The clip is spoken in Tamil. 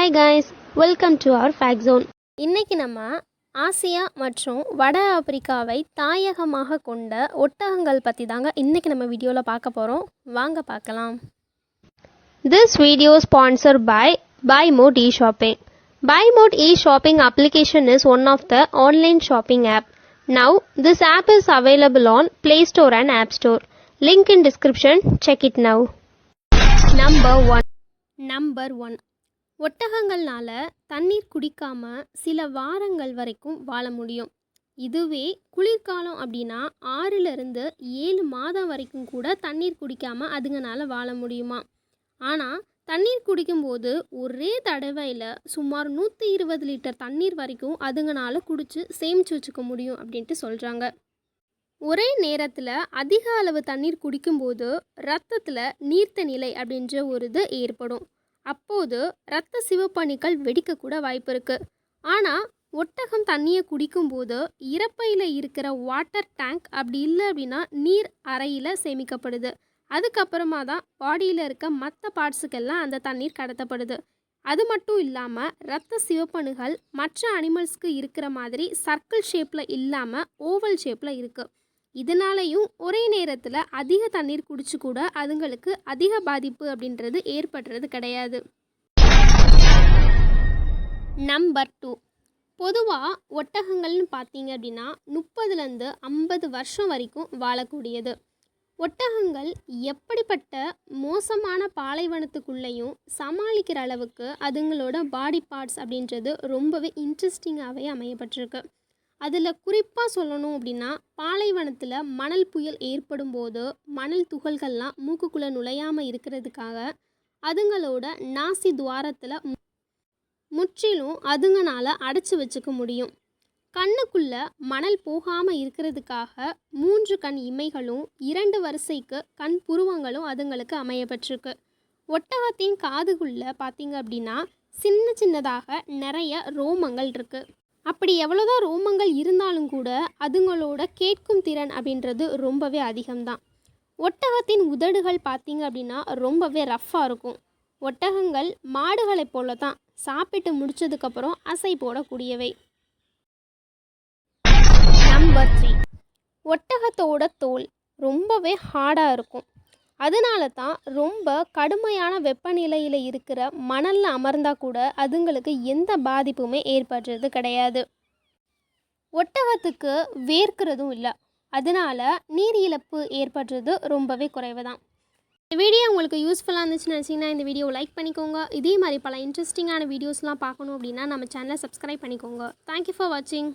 Hi guys, welcome to our fact zone. இன்னைக்கு நம்ம ஆசியா மற்றும் வட ஆப்பிரிக்காவை தாயகமாக கொண்ட ஒட்டகங்கள் பற்றி தாங்க இன்னைக்கு நம்ம வீடியோவில் பார்க்க போகிறோம். வாங்க பார்க்கலாம். This video is sponsored by BuyMode eShopping. BuyMode eShopping application is one of the online shopping app. Now, this app is available on Play Store and App Store. Link in description. Check it now. Number one, ஒட்டகங்கள்னால தண்ணீர் குடிக்காம சில வாரங்கள் வரைக்கும் வாழ முடியும். இதுவே குளிர்காலம் அப்படின்னா 6லிருந்து 7 மாதம் வரைக்கும் கூட தண்ணீர் குடிக்காமல் அதுங்கனால வாழ முடியுமா. ஆனால் தண்ணீர் குடிக்கும்போது ஒரே தடவையில் சுமார் 120 லிட்டர் தண்ணீர் வரைக்கும் அதுங்கனால குடித்து சேமித்து வச்சுக்க முடியும் அப்படின்ட்டு சொல்கிறாங்க. ஒரே நேரத்தில் அதிக அளவு தண்ணீர் குடிக்கும்போது இரத்தத்தில் நீர்த்த நிலை அப்படின்ற ஒரு இது ஏற்படும். அப்போது இரத்த சிவப்பணுக்கள் வெடிக்கக்கூட வாய்ப்பு இருக்குது. ஆனால் ஒட்டகம் தண்ணியை குடிக்கும்போது இறப்பையில் இருக்கிற வாட்டர் டேங்க் அப்படி இல்லை அப்படின்னா நீர் அறையில் சேமிக்கப்படுது. அதுக்கப்புறமா தான் பாடியில் இருக்க மற்ற பார்ட்ஸுக்கெல்லாம் அந்த தண்ணீர் கடத்தப்படுது. அது மட்டும் இல்லாமல் இரத்த சிவப்பணுகள் மற்ற அனிமல்ஸ்க்கு இருக்கிற மாதிரி சர்க்கிள் ஷேப்பில் இல்லாமல் ஓவல் ஷேப்பில் இருக்குது. இதனாலையும் ஒரே நேரத்தில் அதிக தண்ணீர் குடிச்சு கூட அதுங்களுக்கு அதிக பாதிப்பு அப்படின்றது ஏற்படுறது கிடையாது. நம்பர் 2, பொதுவாக ஒட்டகங்கள்னு பார்த்தீங்க அப்படின்னா 30லேருந்து 50 வருஷம் வரைக்கும் வாழக்கூடியது. ஒட்டகங்கள் எப்படிப்பட்ட மோசமான பாலைவனத்துக்குள்ளேயும் சமாளிக்கிற அளவுக்கு அதுங்களோட பாடி பார்ட்ஸ் அப்படின்றது ரொம்பவே இன்ட்ரெஸ்டிங்காகவே அமையப்பட்டிருக்கு. அதில் குறிப்பாக சொல்லணும் அப்படின்னா பாலைவனத்தில் மணல் புயல் ஏற்படும் போது மணல் துகள்கள்லாம் மூக்குக்குள்ளே நுழையாமல் இருக்கிறதுக்காக அதுங்களோட நாசி துவாரத்தில் முற்றிலும் அதுங்களால் அடைச்சி வச்சுக்க முடியும். கண்ணுக்குள்ளே மணல் போகாமல் இருக்கிறதுக்காக 3 கண் இமைகளும் 2 வரிசைக்கு கண் புருவங்களும் அதுங்களுக்கு அமையப்பட்டிருக்கு. ஒட்டகத்தின் காதுக்குள்ளே பார்த்திங்க அப்படின்னா சின்னதாக நிறைய ரோமங்கள் இருக்குது. அப்படி எவ்வளோதான் ரோமங்கள் இருந்தாலும் கூட அதுங்களோட கேட்கும் திறன் அப்படின்றது ரொம்பவே அதிகம்தான். ஒட்டகத்தின் உதடுகள் பார்த்திங்க அப்படின்னா ரொம்பவே ரஃப்பாக இருக்கும். ஒட்டகங்கள் மாடுகளை போல தான் சாப்பிட்டு முடிச்சதுக்கப்புறம் அசை போடக்கூடியவை. நம்பர் 3, ஒட்டகத்தோட தோல் ரொம்பவே ஹார்டாக இருக்கும். அதனால தான் ரொம்ப கடுமையான வெப்பநிலையில் இருக்கிற மணலில் அமர்ந்தால் கூட அதுங்களுக்கு எந்த பாதிப்புமே ஏற்படுறது கிடையாது. ஒட்டகத்துக்கு வேர்க்கிறதும் இல்லை. அதனால நீர் இழப்பு ஏற்படுறது ரொம்பவே குறைவு தான். இந்த வீடியோ உங்களுக்கு யூஸ்ஃபுல்லாக இருந்துச்சுன்னு நினச்சிங்கன்னா இந்த வீடியோ லைக் பண்ணிக்கோங்க. இதே மாதிரி பல இன்ட்ரெஸ்டிங்கான வீடியோஸ்லாம் பார்க்கணும் அப்படின்னா நம்ம சேனலை சப்ஸ்கிரைப் பண்ணிக்கோங்க. தேங்க்யூ ஃபார் வாட்சிங்.